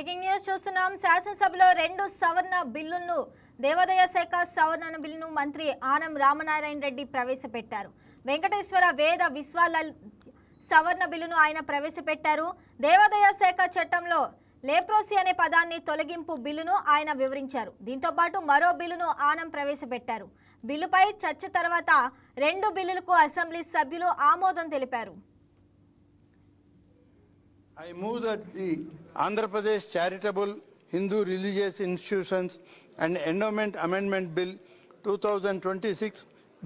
Breaking news చూస్తున్నాం. శాసనసభలో 2 సవరణ బిల్లులను దేవాదాయ శాఖ సవరణ బిల్లును మంత్రి ఆనం రామనారాయణ రెడ్డి ప్రవేశపెట్టారు. వెంకటేశ్వర వేద విశ్వాల సవరణ బిల్లును ఆయన ప్రవేశపెట్టారు. దేవాదాయ శాఖ చట్టంలో లేప్రోసి అనే పదాన్ని తొలగింపు బిల్లును ఆయన వివరించారు. దీంతో పాటు మరో బిల్లును ఆనం ప్రవేశపెట్టారు. బిల్లుపై చర్చ తర్వాత 2 బిల్లులకు అసెంబ్లీ సభ్యులు ఆమోదం తెలిపారు. I move that the Andhra Pradesh Charitable Hindu Religious Institutions and Endowment Amendment Bill 2026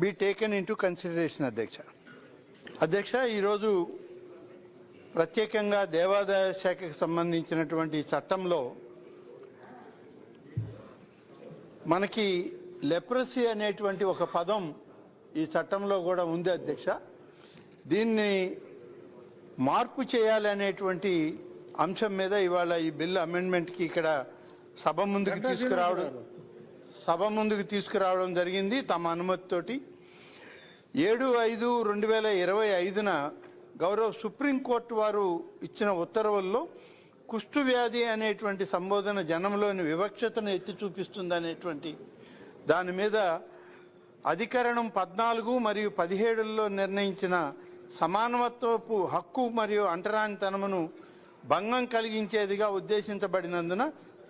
be taken into consideration, Adhyaksha. Adhyaksha, ఈ రోజు ప్రత్యేకంగా దేవాదాయ శాఖకు సంబంధించినటువంటి చట్టంలో మనకి లెప్రసీ అనేటువంటి ఒక పదం ఈ చట్టంలో కూడా ఉంది, అధ్యక్ష. దీన్ని మార్పు చేయాలనేటువంటి అంశం మీద ఇవాళ ఈ బిల్లు అమెండ్మెంట్కి ఇక్కడ సభ ముందుకు తీసుకురావడం జరిగింది తమ అనుమతితోటి. 7/5/2025 గౌరవ సుప్రీంకోర్టు వారు ఇచ్చిన ఉత్తర్వుల్లో కుష్టు వ్యాధి అనేటువంటి సంబోధన జనంలోని వివక్షతను ఎత్తి చూపిస్తుంది అనేటువంటి దాని మీద అధికరణం 14 మరియు 17లో నిర్ణయించిన సమానత్వపు హక్కు మరియు అంటరానితనమును భంగం కలిగించేదిగా ఉద్దేశించబడినందున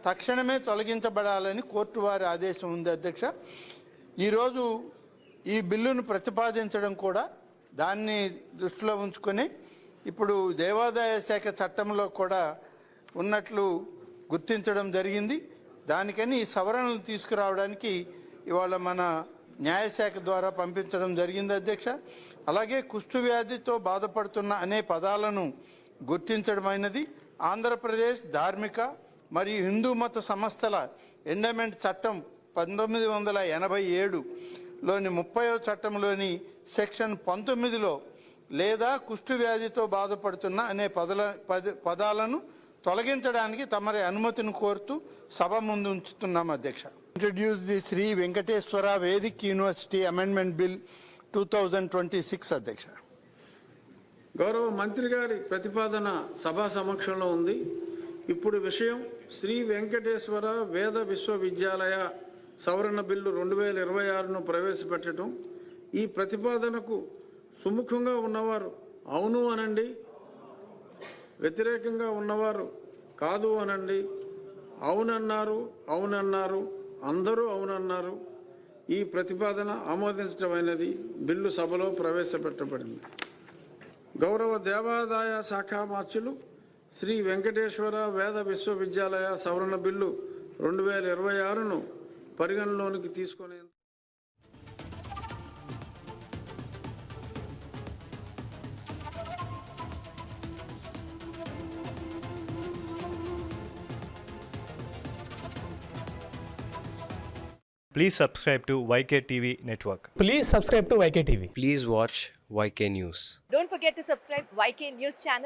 తక్షణమే తొలగించబడాలని కోర్టు వారి ఆదేశం ఉంది, అధ్యక్ష. ఈరోజు ఈ బిల్లును ప్రతిపాదించడం కూడా దాన్ని దృష్టిలో ఉంచుకొని ఇప్పుడు దేవాదాయ శాఖ చట్టంలో కూడా ఉన్నట్లు గుర్తించడం జరిగింది. దానికని ఈ సవరణలు తీసుకురావడానికి ఇవాళ మన న్యాయశాఖ ద్వారా పంపించడం జరిగింది, అధ్యక్ష. అలాగే కుష్టు వ్యాధితో బాధపడుతున్న అనే పదాలను గుర్తించడమైనది. ఆంధ్రప్రదేశ్ ధార్మిక మరియు హిందూ మత సంస్థల ఎండోమెంట్ చట్టం 1987లోని 30వ చట్టంలోని సెక్షన్ 19లో లేదా కుష్టు వ్యాధితో బాధపడుతున్న అనే పదాలను తొలగించడానికి తమరి అనుమతిని కోరుతూ సభ ముందు ఉంచుతున్నాం, అధ్యక్ష. Introduce the Sri Venkateswara Vedic University amendment bill 2026, అధ్యక్ష. గౌరవ మంత్రి గారి ప్రతిపాదన సభా సమక్షంలో ఉంది. ఇప్పుడు విషయం శ్రీ వెంకటేశ్వర వేద విశ్వవిద్యాలయ సవరణ బిల్లు 2026ను ప్రవేశపెట్టడం. ఈ ప్రతిపాదనకు సుముఖంగా ఉన్నవారు అవును అనండి, వ్యతిరేకంగా ఉన్నవారు కాదు అనండి. అవునన్నారు, అవునన్నారు, అందరూ అవునన్నారు. ఈ ప్రతిపాదన ఆమోదించడమైనది. బిల్లు సభలో ప్రవేశపెట్టబడింది. గౌరవ దేవాదాయ శాఖ మార్చులు శ్రీ వెంకటేశ్వర వేద విశ్వవిద్యాలయ సవరణ బిల్లు 2026ను పరిగణలోనికి తీసుకునే Please subscribe to YK TV Network. Please subscribe to YK TV. Please watch YK News. Don't forget to subscribe YK News channel.